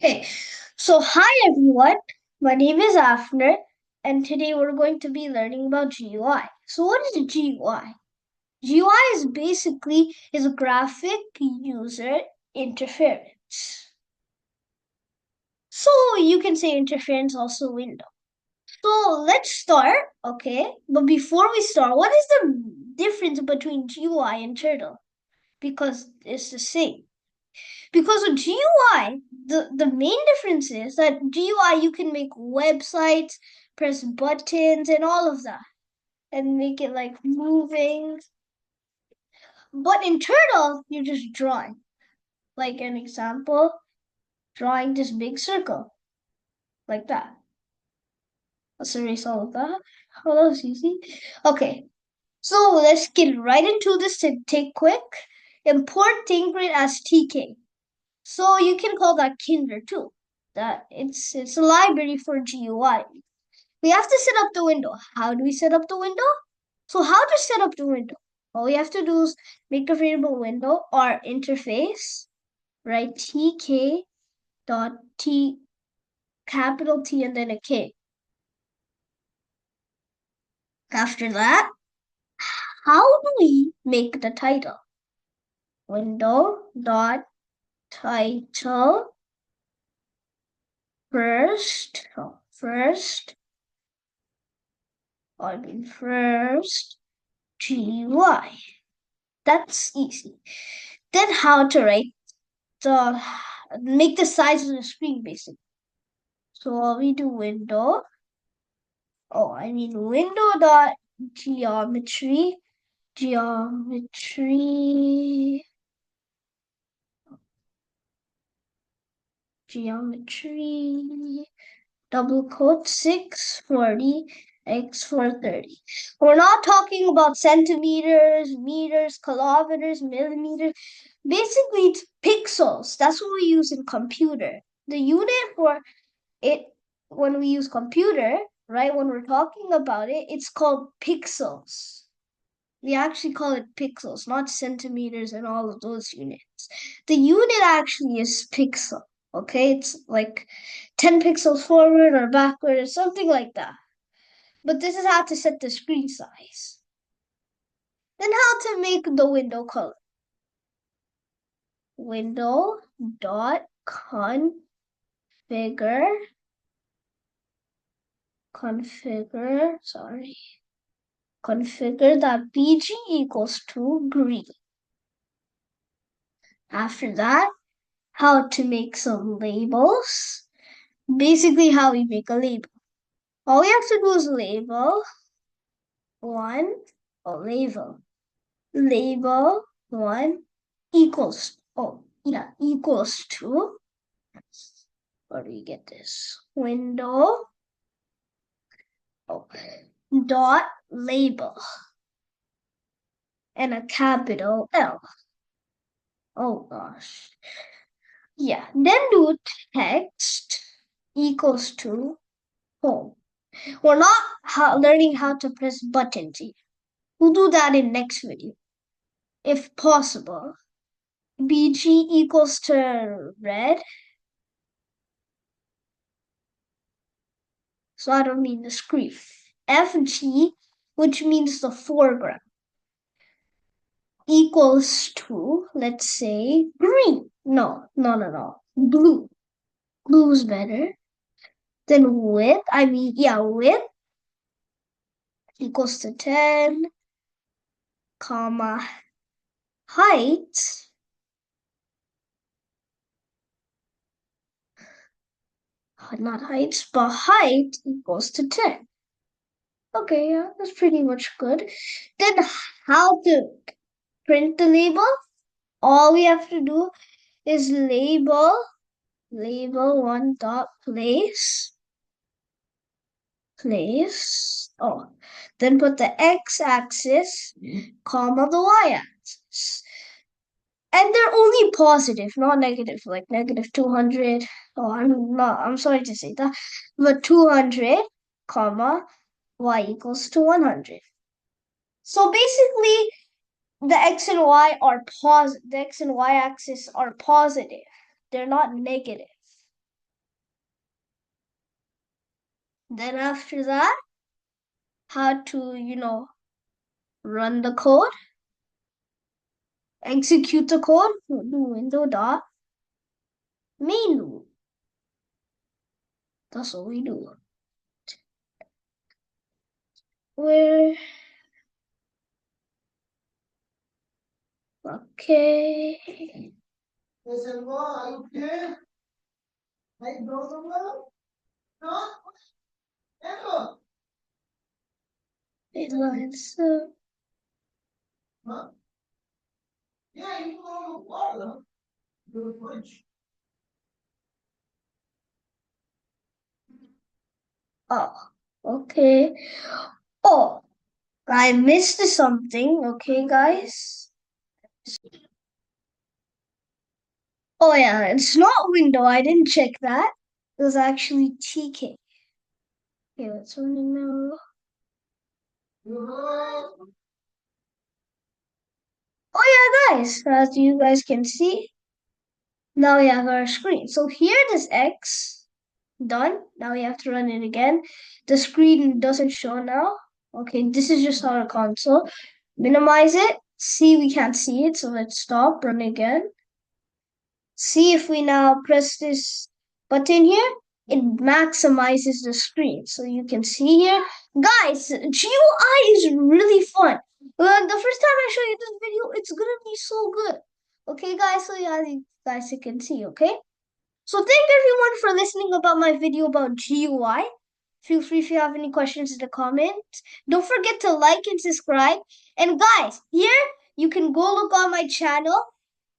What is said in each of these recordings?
Okay, so hi everyone. My name is Afner, and today we're going to be learning about GUI. So what is a GUI? GUI is a graphic user interference. So you can say interference also window. So let's start, okay? But before we start, what is the difference between GUI and turtle? Because it's the same. Because with GUI, the main difference is that GUI you can make websites, press buttons, and all of that, and make it like moving. But in Turtle, you're just drawing. Like an example, drawing this big circle, like that. Let's erase all of that. Oh, that was easy. Okay, so let's get right into this to take quick. Import ThinkGrid as TK. So you can call that Kinder too. That it's a library for GUI. We have to set up the window. How do we set up the window? So how to set up the window? All we have to do is make a variable window or interface, write tk dot t capital T and then a K. After that, how do we make the title? Window dot title first first GUI. That's easy. Then how to write the make the size of the screen basically. So we do window dot geometry geometry geometry double quote 640 x 430. We're not talking about centimeters, meters, kilometers, millimeters. Basically, it's pixels. That's what we use in computer. The unit for it when we use computer, right? When we're talking about it, it's called pixels. We actually call it pixels, not centimeters and all of those units. The unit actually is pixel. Okay, it's like 10 pixels forward or backward or something like that. But this is how to set the screen size. Then how to make the window color. Window dot configure that BG equals to green. After that, how to make some labels. Basically, how we make a label. All we have to do is label one, label one equals to, where do we get this? Window, dot label, and a capital L. Oh gosh. Yeah, then do text equals to home. We're not learning how to press buttons here. We'll do that in next video, if possible. BG equals to red. So I don't mean the screen. FG, which means the foreground, equals to, let's say, green. No. Blue. Blue's better. Then width equals to 10, comma, height, not heights, but height equals to 10. Okay, yeah, that's pretty much good. Then how to print the label? All we have to do is label one dot place. Oh, then put the x-axis, comma the y-axis. And they're only positive, not negative, like negative 200. Oh, I'm sorry to say that. But 200, comma, y equals to 100. So basically, The X and Y are the X and Y axis are positive. They're not negative. Then after that, how to, run the code, execute the code, do window dot main loop. That's what we do. Where okay. Listen, are you okay? I don't know. No? Ever. It lines up. Huh? Yeah, you know the water. The fridge. Oh, okay. Oh, I missed something. Okay, guys. Oh yeah, it's not window. I didn't check that. It was actually TK. Okay, let's run it now. Oh yeah, guys, as you guys can see, now we have our screen. So here this X, done. Now we have to run it again. The screen doesn't show now. Okay, this is just our console. Minimize it. See, we can't see it, so let's stop, run again. See if we now press this button here, it maximizes the screen. So you can see here. Guys, GUI is really fun. The first time I show you this video, it's gonna be so good. Okay, guys, so yeah, you guys you can see, okay? So thank everyone for listening about my video about GUI. Feel free if you have any questions in the comments. Don't forget to like and subscribe. And guys, here you can go look on my channel.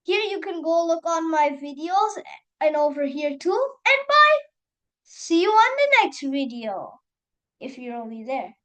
Here you can go look on my videos and over here too. And bye! See you on the next video, if you're only there.